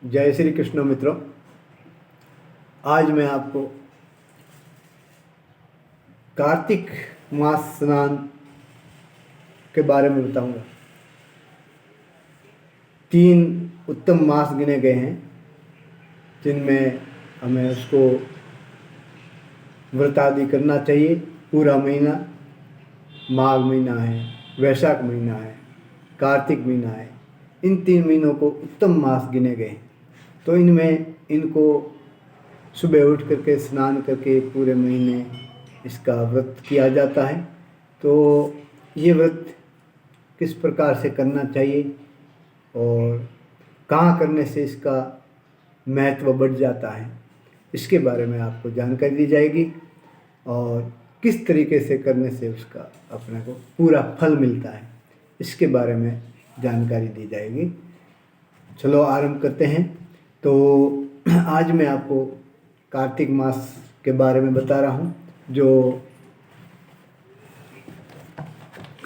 जय श्री कृष्ण मित्रों। आज मैं आपको कार्तिक मास स्नान के बारे में बताऊंगा। 3 उत्तम मास गिने गए हैं जिनमें हमें उसको व्रत आदि करना चाहिए। पूरा महीना माघ महीना है, वैशाख महीना है, कार्तिक महीना है। इन 3 महीनों को उत्तम मास गिने गए हैं। तो इनको सुबह उठ करके स्नान करके पूरे महीने इसका व्रत किया जाता है। तो ये व्रत किस प्रकार से करना चाहिए और कहाँ करने से इसका महत्व बढ़ जाता है, इसके बारे में आपको जानकारी दी जाएगी और किस तरीके से करने से उसका अपने को पूरा फल मिलता है, इसके बारे में जानकारी दी जाएगी। चलो आरंभ करते हैं। तो आज मैं आपको कार्तिक मास के बारे में बता रहा हूँ। जो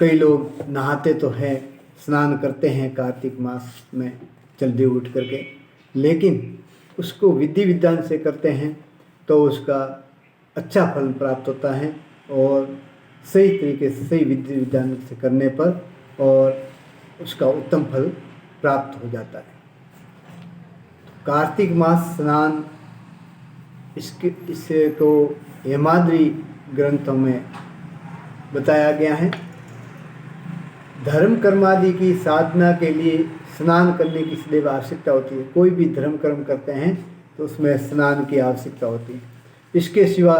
कई लोग नहाते तो हैं, स्नान करते हैं कार्तिक मास में जल्दी उठ करके, लेकिन उसको विधि विधान से करते हैं तो उसका अच्छा फल प्राप्त होता है और सही तरीके से सही विधि विधान से करने पर और उसका उत्तम फल प्राप्त हो जाता है। कार्तिक मास स्नान इसे को हेमाद्रि ग्रंथों में बताया गया है। धर्म कर्मादि की साधना के लिए स्नान करने की सदैव आवश्यकता होती है। कोई भी धर्म कर्म करते हैं तो उसमें स्नान की आवश्यकता होती है। इसके सिवा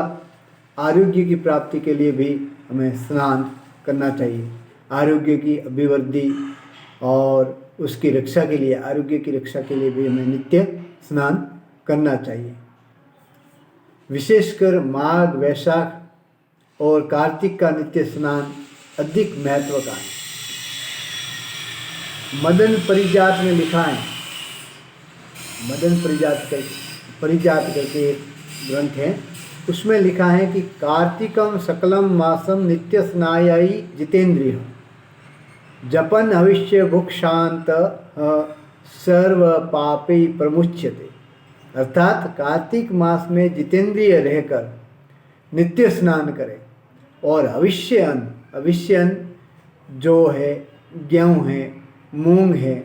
आरोग्य की प्राप्ति के लिए भी हमें स्नान करना चाहिए। आरोग्य की अभिवृद्धि और उसकी रक्षा के लिए, आरोग्य की रक्षा के लिए भी हमें नित्य स्नान करना चाहिए। विशेषकर माघ, वैशाख और कार्तिक का नित्य स्नान अधिक महत्व का है। मदन परिजात में लिखा है, मदन परिजात करके एक ग्रंथ है, उसमें लिखा है कि कार्तिकम सकलम मासम नित्य स्नायाई जितेंद्रिय जपन अविष्य भुक्षांत सर्व पापे प्रमुच्यते। अर्थात कार्तिक मास में जितेंद्रिय रहकर नित्य स्नान करें और अविष्य अन्न जो है गेहूँ है, मूंग है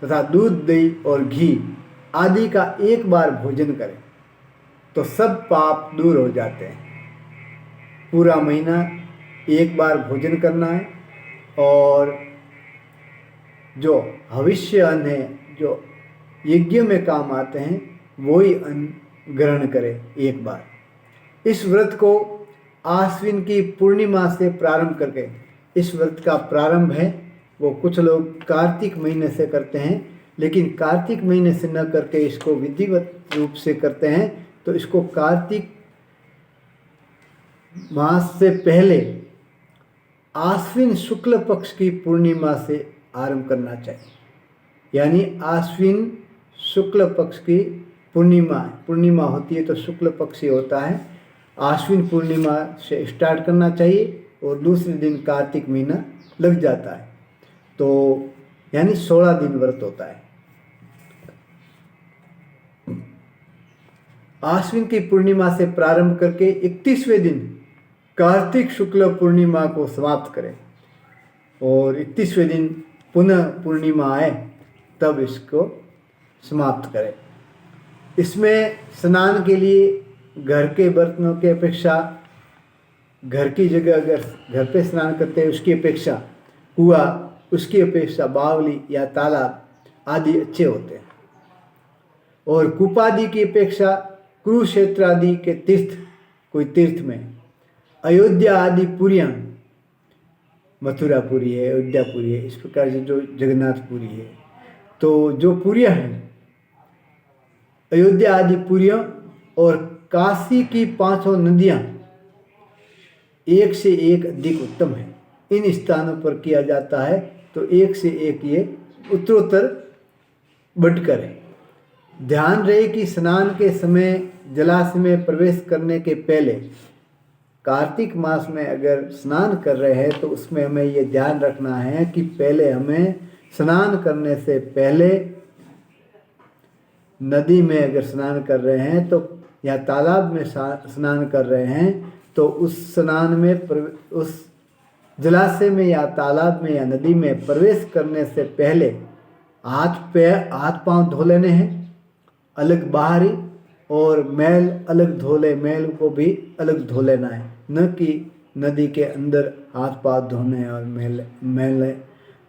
तथा दूध, दही और घी आदि का एक बार भोजन करें तो सब पाप दूर हो जाते हैं। पूरा महीना एक बार भोजन करना है और जो भविष्य अन्न है, जो यज्ञ में काम आते हैं, वही अन्न ग्रहण करें एक बार। इस व्रत को आश्विन की पूर्णिमा से प्रारंभ करके, इस व्रत का प्रारंभ है वो कुछ लोग कार्तिक महीने से करते हैं, लेकिन कार्तिक महीने से न करके इसको विधिवत रूप से करते हैं तो इसको कार्तिक मास से पहले आश्विन शुक्ल पक्ष की पूर्णिमा से आरंभ करना चाहिए। यानी आश्विन शुक्ल पक्ष की पूर्णिमा होती है तो शुक्ल पक्ष ही होता है। आश्विन पूर्णिमा से स्टार्ट करना चाहिए और दूसरे दिन कार्तिक महीना लग जाता है, तो यानी 16 दिन व्रत होता है। आश्विन की पूर्णिमा से प्रारंभ करके 31वें दिन कार्तिक शुक्ल पूर्णिमा को समाप्त करें और 31वें दिन पुनः पूर्णिमा आए तब इसको समाप्त करें। इसमें स्नान के लिए घर के बर्तनों की अपेक्षा, घर की जगह अगर घर पे स्नान करते हैं उसकी अपेक्षा कुआं, उसकी अपेक्षा बावली या तालाब आदि अच्छे होते हैं और कूप आदि की अपेक्षा कुरुक्षेत्र आदि के तीर्थ, कोई तीर्थ में अयोध्या आदि पुरियाँ, मथुरापुरी है, अयोध्यापुरी है, इस प्रकार से जो जगन्नाथपुरी है, तो जो पुरियाँ हैं अयोध्या आदि पुरियाँ और काशी की 5 नदियाँ एक से एक अधिक उत्तम है। इन स्थानों पर किया जाता है तो एक से एक ये उत्तरोत्तर बढ़कर है। ध्यान रहे कि स्नान के समय जलाशय में प्रवेश करने के पहले, कार्तिक मास में अगर स्नान कर रहे हैं तो उसमें हमें ये ध्यान रखना है कि पहले हमें स्नान करने से पहले नदी में अगर स्नान कर रहे हैं तो या तालाब में स्नान कर रहे हैं तो उस स्नान में उस जलाशय में या तालाब में या नदी में प्रवेश करने से पहले हाथ पांव धो लेने हैं अलग बाहरी, और मैल अलग धो ले, मैल को भी अलग धो लेना है, न कि नदी के अंदर हाथ पांव धोने हैं और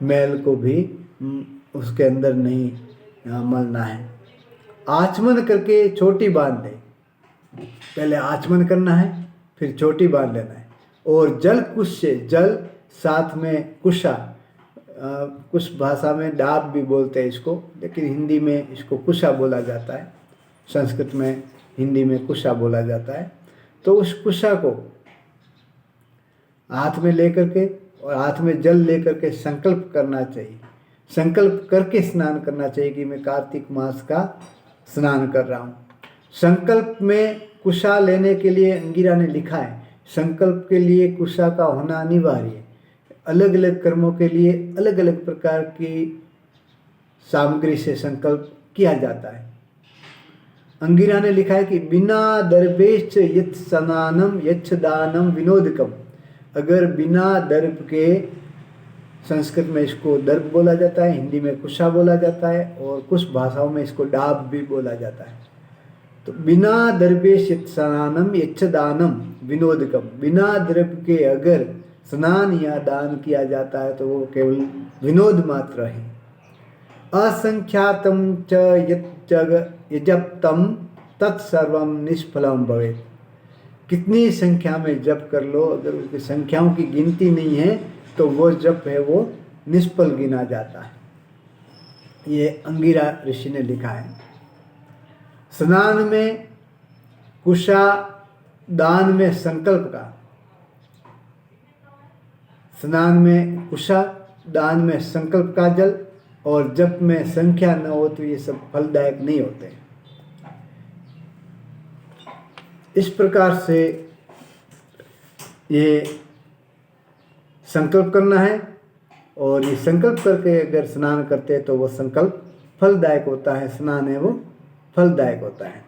मैल को भी उसके अंदर नहीं मलना है। आचमन करके चोटी बांध ले, पहले आचमन करना है फिर चोटी बांध लेना है। और जल कुश से, जल साथ में कुशा, कुछ भाषा में डाब भी बोलते हैं इसको, लेकिन हिंदी में इसको कुशा बोला जाता है, संस्कृत में हिंदी में कुशा बोला जाता है। तो उस कुशा को हाथ में लेकर के और हाथ में जल लेकर के संकल्प करना चाहिए, संकल्प करके स्नान करना चाहिए कि मैं कार्तिक मास का स्नान कर रहा हूँ। संकल्प में कुशा लेने के लिए अंगिरा ने लिखा है, संकल्प के लिए कुशा का होना अनिवार्य है। अलग अलग कर्मों के लिए अलग अलग प्रकार की सामग्री से संकल्प किया जाता है। अंगिरा ने लिखा है कि बिना दर्भेश्च यत् स्नानम यच्छ दानम विनोदकम, अगर बिना दर्भ के, संस्कृत में इसको दर्भ बोला जाता है, हिंदी में कुशा बोला जाता है और कुछ भाषाओं में इसको डाब भी बोला जाता है। तो बिना दर्भेश यत् स्नानम यच्छ दानम विनोदकम, बिना दर्भ के अगर स्नान या दान किया जाता है तो वो केवल विनोद मात्र है। असंख्यातम च यजप्तम तत्सर्वम निष्फलम भवेत्, कितनी संख्या में जप कर लो, अगर उसकी संख्याओं की गिनती नहीं है तो वो जप है वो निष्फल गिना जाता है। ये अंगिरा ऋषि ने लिखा है। स्नान में कुशा, दान में संकल्प का, स्नान में कुशा, दान में संकल्प का जल और जप में संख्या न हो तो ये सब फलदायक नहीं होते। इस प्रकार से ये संकल्प करना है और ये संकल्प करके अगर स्नान करते हैं तो वो संकल्प फलदायक होता है, स्नान है वो फलदायक होता है।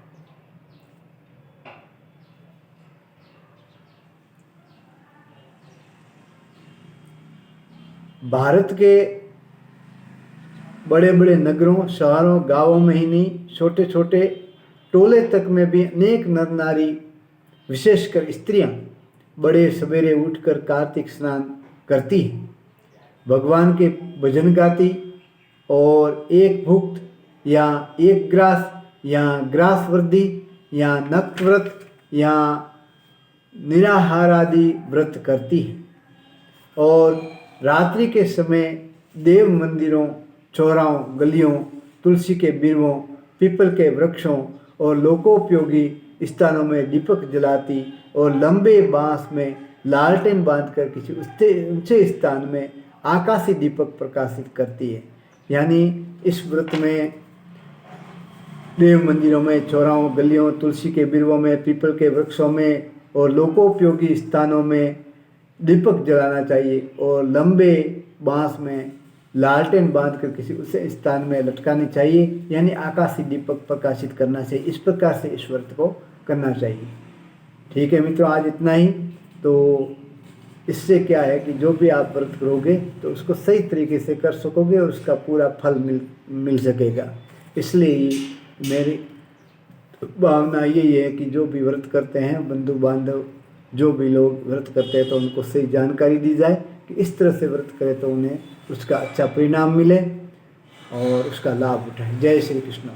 भारत के बड़े बड़े नगरों, शहरों, गांवों में ही नहीं, छोटे छोटे टोले तक में भी अनेक नर नारी, विशेषकर स्त्रियां, बड़े सवेरे उठकर कार्तिक स्नान करती हैं, भगवान के भजन गाती और एक भुक्त या एक ग्रास या ग्रास वृद्धि या नक्त व्रत या निराहार आदि व्रत करती है। और रात्रि के समय देव मंदिरों, चौराहों, गलियों, तुलसी के बिरवों, पीपल के वृक्षों और लोकोपयोगी स्थानों में दीपक जलाती और लंबे बांस में लालटेन बांधकर किसी ऊंचे स्थान में आकाशीय दीपक प्रकाशित करती है। यानी इस व्रत में देव मंदिरों में, चौराहों, गलियों, तुलसी के बिरवों में, पीपल के वृक्षों में और लोकोपयोगी स्थानों में दीपक जलाना चाहिए और लंबे बांस में लालटेन बांधकर किसी उसे स्थान में लटकानी चाहिए, यानी आकाशीय दीपक प्रकाशित करना चाहिए। इस प्रकार से इस व्रत को करना चाहिए। ठीक है मित्रों, आज इतना ही। तो इससे क्या है कि जो भी आप व्रत करोगे तो उसको सही तरीके से कर सकोगे और उसका पूरा फल मिल सकेगा। इसलिए मेरी भावना यही है कि जो भी व्रत करते हैं, बंधु बांधव जो भी लोग व्रत करते हैं तो उनको सही जानकारी दी जाए कि इस तरह से व्रत करें तो उन्हें उसका अच्छा परिणाम मिले और उसका लाभ उठाएं। जय श्री कृष्ण।